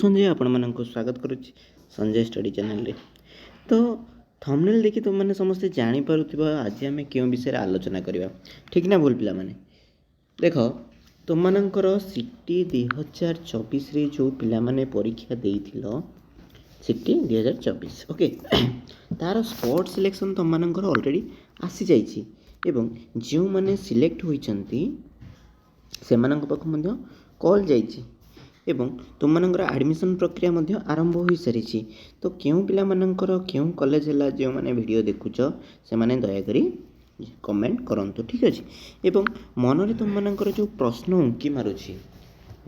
संजय आपण मानक स्वागत करुच्ची संजय स्टडी चैनल रे। तो थंबनेल देखि तुम मैंने समस्ते जानी पारुथिबा आज आम क्यों विषय आलोचना करवा ठीक ना भूल पिला माने देख तुम मानकर सीटी 2024 रे जो पिला माने परीक्षा देइथिलो सीटी 2024 ओके तार स्पॉट सिलेक्शन तुम मानकर ऑलरेडी आसी जाइछि एवं जो माने सिलेक्ट होइचंती से मानक पाख मध्य कॉल जाइछि एवं तुम मानकर एडमिशन प्रक्रिया मध्य आरंभ हो सारी तो क्यों पिला मानकर क्यों कॉलेज है जो मैंने वीडियो देखुच से माने दया करी कमेंट करंतु ठीक अच्छे एवं मन रे तुम मानकर जो प्रश्न उंकी मारुछि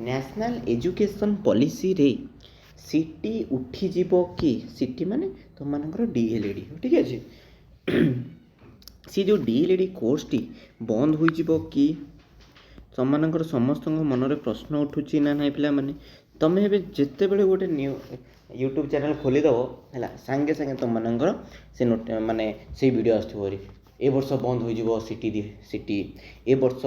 नेशनल एजुकेशन पॉलिसी रे सीटी उठी जीवो कि सीटी माने तुम मानकर डीएलएडी ठीक अच्छे सी जो डीएलएडी कोर्स टी बंद हो जीवो कि तुमମାନଙ୍କର ସମସ୍ତଙ୍କ ମନରେ ପ୍ରଶ୍ନ ଉଠୁଛି ନା ନାହିଁ ପିଲାମାନେ ତମେ ଏବେ ଯେତେବେଳେ ଗୋଟେ ନ୍ୟୁ ୟୁଟ୍ୟୁବ୍ ଚ୍ୟାନେଲ୍ ଖୋଲିଦେବ ହେଲା ସାଙ୍ଗେ ସାଙ୍ଗେ ତୁମମାନଙ୍କର ସେ ମାନେ ସେଇ ଭିଡ଼ିଓ ଆସୁଥିବ ଭାରି ଏ ବର୍ଷ ବନ୍ଦ ହୋଇଯିବ ସିଟି ଏ ବର୍ଷ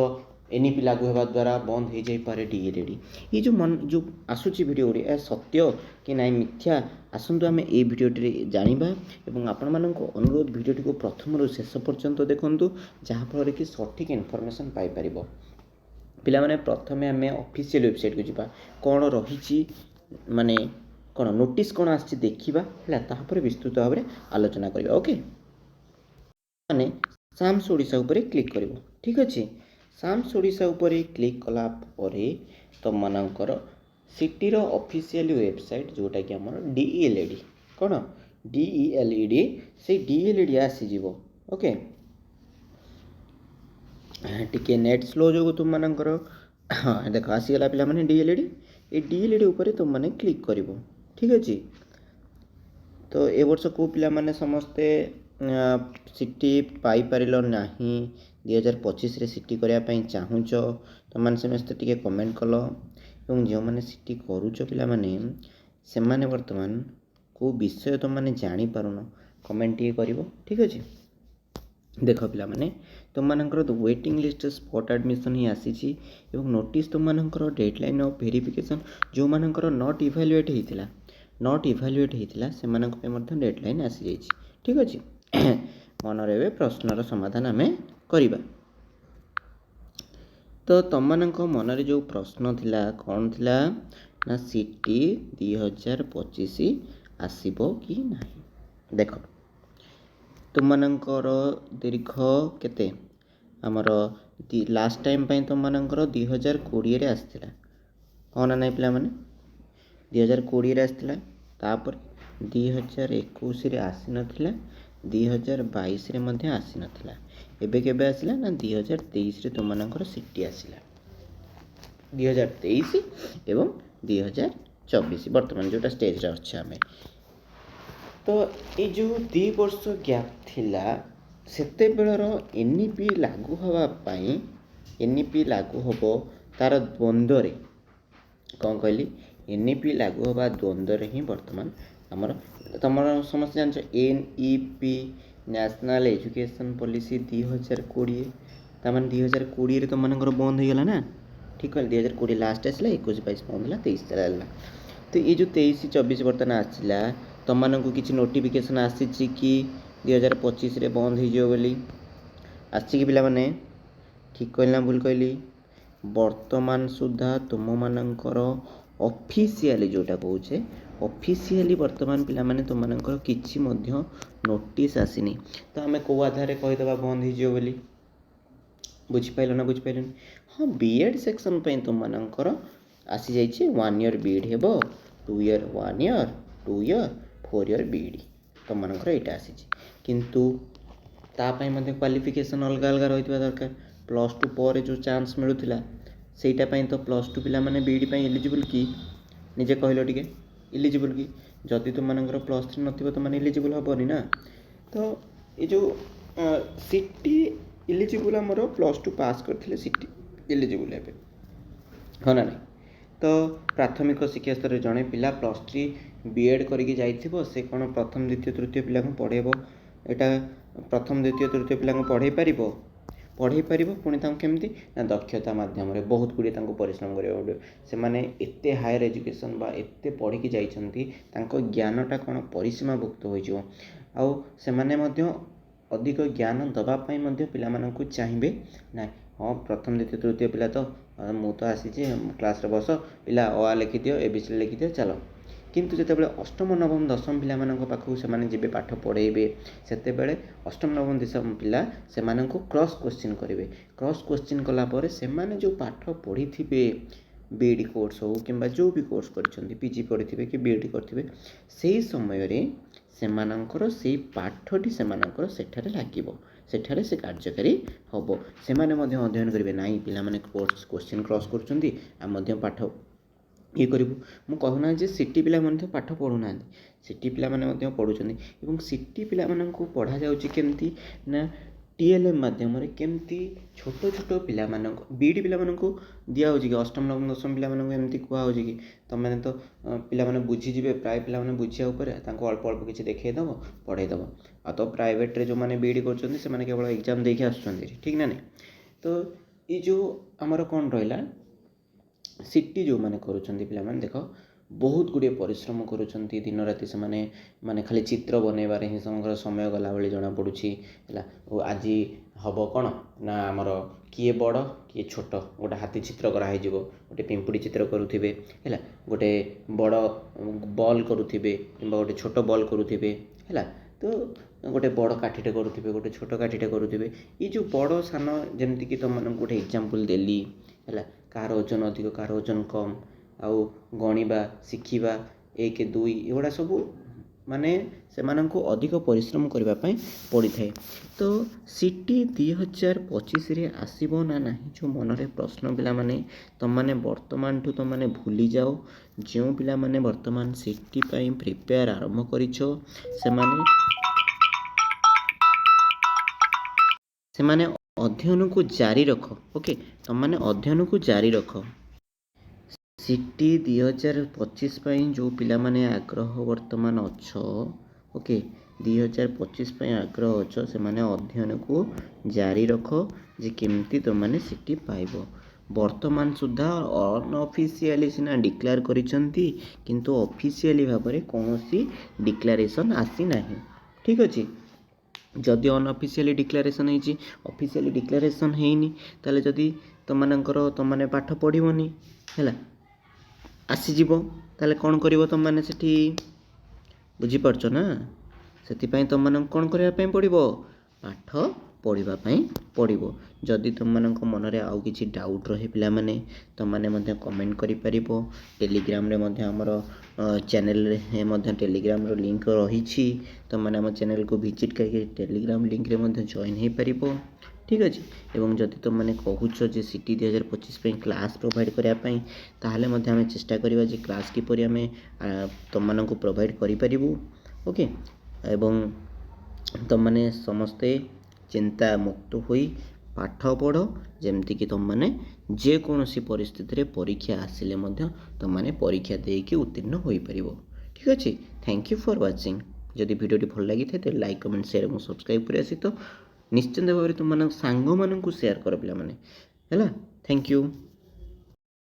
ଏନ୍ଇପି ଲାଗୁ ହେବା ଦ୍ୱାରା ବନ୍ଦ ହୋଇଯାଇପାରେ ଡିଏଲ୍ଏଡି ଏ ଯେଉଁ ଆସୁଛି ଭିଡ଼ିଓରେ ଏହା ସତ୍ୟ କି ନାହିଁ ମିଥ୍ୟା ଆସନ୍ତୁ ଆମେ ଏଇ ଭିଡ଼ିଓଟିରେ ଜାଣିବା ଏବଂ ଆପଣମାନଙ୍କୁ ଅନୁରୋଧ ଭିଡ଼ିଓଟିକୁ ପ୍ରଥମରୁ ଶେଷ ପର୍ଯ୍ୟନ୍ତ ଦେଖନ୍ତୁ ଯାହାଫଳରେ କି ସଠିକ୍ ଇନଫର୍ମେସନ୍ ପାଇପାରିବ पिला माने प्रथमे आम ऑफिशियल वेबसाइट को जीवा कौन रही माने कौन नोटिस कौन आछि देखिबा हला तापर विस्तृत भाव में आलोचना करबा ओके माने साम्स ओडिशा ऊपर क्लिक करबो ठीक अछि साम्स ओडिशा ऊपर क्लिक कला परे तो मानकर सिटी रो ऑफिशियल वेबसाइट जोटा कि हमर डीएलएडी कौन डीएलएडी से डीएलएडी आसी जीवो ओके टिके नेट स्लो जो तुम मानकर हाँ देख आसीगला पिला माने डीएलएडी ए डीएलएडी ऊपर तुम माने क्लिक करिवो ठीक अछि तो ए वर्ष को पिला माने समस्ते सिटी पाई परिलो नाही 2025 रे सिटी करिया पई चाहुच तो माने समस्ते टिके कमेंट कलो एवं जो माने सिटी करूचो पिला माने से माने वर्तमान को विषय तुम माने जानि पारुनो कमेंट टिके करिवो ठीक अछि देख पिला माने तुम मानकर वेटिंग लिस्ट स्पॉट एडमिशन ही आसी एवं नोटिस तुम मानकर डेडलाइन ऑफ वेरिफिकेशन जो मानकर नॉट इवैल्यूएट होता से मानक पे मध्य डेडलाइन आसी जाइए ठीक अच्छे मन रे प्रश्नर समाधान आम करवा तो तुम मानक मन रे जो प्रश्न थिला कौन थिला ना सीटी 2025 आसीबो कि नहीं देख तुम मानकर दीर्घ केते आमर लास्ट टाइम पे तुम मानकर 2020 रे आसथिला हाँ ना नहीं पिला माने 2020 रे आसथिला तापर 2021 रे आसी नथिला 2022 रे मध्ये आसी नथिला एबे केबे आसिला ना 2023 रे तुम मानकर सिटी आसिला 2023 एवं 2024 वर्तमान जोटा स्टेज रे अछि हमें तो ये जो 2 वर्ष गैप थिला सेते बेलर एनईपी लागू हवा पाई एनईपी लागू होबो तार द्वंद्व रे कौन कहली एनईपी लागू हवा द्वंद्व रे ही वर्तमान हमर तमर समस्त जान एनईपी नेशनल एजुकेशन पॉलिसी 2020 तमन 2020 रे तो मनकर बंद हो गला ना ठीक कहली 2020 लास्ट आसला 21 22 बंद होला 23 चला तो ये जो 23 24 वर्तमान आसला तुमको किसी नोटिफिकेशन आसी कि 2025 रे बंद हो बोली आसी पिला माने ठीक कहली ना भूल कहली वर्तमान सुधा तुम मानकर ऑफिशियली जोटा कहूचे ऑफिशियली वर्तमान पिला माने तुम मानकर किछि मध्य नोटिस आसीनी तो आमे को आधार कहीदेवा बंद हो बोली बुझिपाइल ना बुझिपाइल हाँ बीएड सेक्शन पे तुम मानकर आसी जाइए 1 ईयर बीएड हेबो 2 ईयर 1 ईयर 2 ईयर 4 ईयर बीडी तुम मानकर यहाँ आसी किंतु तापाई मध्य क्वालिफिकेशन अलग अलग रही दरकार +2 पर जो चांस मिलूला सेटापाई तो +2 पिला माने बीडी पाई एलिजिबल कि निजे कहलो टिके एलिजिबल कि जदि तुम मानकर +3 नथिबो तो माने एलिजिबल हबनी ना तो ये जो सिटी एलिजिबल हमर +2 पास करथिले सिटी एलिजिबल हेबे हाँ ना नहीं तो प्राथमिक शिक्षा स्तर जड़े पिला +3 बीएड करके जाइथिबो से कौन प्रथम द्वितीय तृतीय पिला को पढ़ेबो एटा प्रथम द्वितीय तृतीय पिला को पढ़े पारिबो पढ़ाई पार पुणी केमती ना दक्षता मध्यम बहुत गुड़े परिश्रम करा पड़ो से एते हायर एजुकेशन बा एते पढ़ी जाइछंती ज्ञानटा कौन परिसीमाभुक्त हो अधिक ज्ञान दवापाई पिलामानंकु चाहिए ना हाँ प्रथम द्वितीय तृतीय पिला तो मु तो आसी क्लास रे बस पिला अ लिखिदियो एबीसी लिखिदियो चलो किंतु जितेबाला अष्टम नवम दशम पिला पाखक से पाठ पढ़ेबे से अष्टम नवम दशम पिला से क्रॉस क्वेश्चन करेंगे क्रॉस क्वेश्चन कलापर से जो पाठ पढ़ी थे बीएड कोर्स हो कि जो भी कोर्स कर पीजी पढ़ी थे कि बीएड करेंगे से समय से पाठटी से लगे सेठारे से कार्यकारी हम से अध्ययन करेंगे ना पिला कोर्स क्वेश्चन क्रॉस कर पाठ ये करूँ मु कहूना जे सिटी पिला पाठ पढ़ुना सिटी पिला पढ़ुं सिटी पिला पढ़ा जाऊँगी केमती ना टीएलएम माध्यम केमती छोट छोट पिला बीडी पिला दिया कि अष्टम नवम दशम पिला एमती कहु कि तुम मैंने तो पिला बुझीजे प्राय पिला बुझिया अल्प अल्प किसी देखईदेव पढ़ईदेव आ तो प्राइवेट रे जो मैंने बीडी कर केवल एग्जाम देखिए आसुँच ठीक ना नहीं तो ये जो आमर कौन रहा सिटी जो मैंने करुँच पिलाने देख बहुत गुड़े परिश्रम करुँच दिन राति से माने खाली चित्र बनइबार ही समय गला बेले जना पड़ुछि आज हम कौन ना आमर किए बड़ किए छोट गोटे हाथी चित्र कराई गोटे पिंपुड़ी चित्र करुवे है गोटे बड़ बॉल करुवे कि गोटे छोट बॉल करुवे है तो गोटे बड़ काठीटे करुवे गोटे छोट काठीटे करुवे ये जो बड़ सान जमती तुम गोटे एग्जांपल देली है कार ओजन अधिक कार ओजन कम आउ गणिबा शिखिबा एक दुई एगुड़ा सब माने से अधिक परिश्रम करने पड़ी थाए तो सिटी 2025 रे आसीबो ना नहीं जो मनरे प्रश्न पिला माने तुमने वर्तमान ठू तुमने भूली जाओ जो पिला माने वर्तमान सिटी पाई प्रिपेयर आरंभ करिछो से माने अध्ययन को जारी रख ओके तुमने अध्ययन को जारी रख सिटी 2025 जो पिला माने आग्रह वर्तमान अच्छ ओके 2025 आग्रह अच्छ से माने अध्ययन को जारी रख जे केमती तुमने सिटी पाइब वर्तमान सुधा अनऑफिशियली सिना डिक्लेयर करिसंती किंतु ऑफिशियली भाव में कौन सी डिक्लेरेशन आसी नहीं ठीक अच्छे जदि अनऑफिशियली डिक्लेरेशन होती ऑफिशियली डिक्लेरेशन होनी ताले जदि तुमने पाठ पढ़ोनी है आसीजिव ताले कौन करिवो तुम माने सेठी बुझीपारछ ना से तुम कौन करने पड़ो पाठ पढ़ापी पड़ो जदि तुम मन में आउ कि डाउट रहे पिला माने तुमने कमेंट कर टेलीग्राम रे आमर चैनल रे टेलीग्राम रो लिंक रही तुमने आम चैनल को विजिट करके टेलीग्राम लिंक रे जॉइन हो पार ठीक अच्छे एवं जदि तुमने कहूच जे सिटी 2025 क्लास प्रोवाइड करने ताहले आम चेष्टा करवा जे क्लास किपरि आम तुम को प्रोवाइड करूँ ओके एवं तुमने समस्ते चिंता मुक्त होई पाठ पढ़ जमती कि तुमने जेकोसी परिस्थिति परीक्षा आसिले तुमने परीक्षा देकी उत्तीर्ण हो पार ठीक अच्छे थैंक यू फॉर वाचिंग जदि वीडियो भल लगी थे तो लाइक कमेंट शेयर और सब्सक्राइब कर आसी तो निश्चिंत भाव में तुम सांग मानू शेयर कर पिला माने है थैंक यू।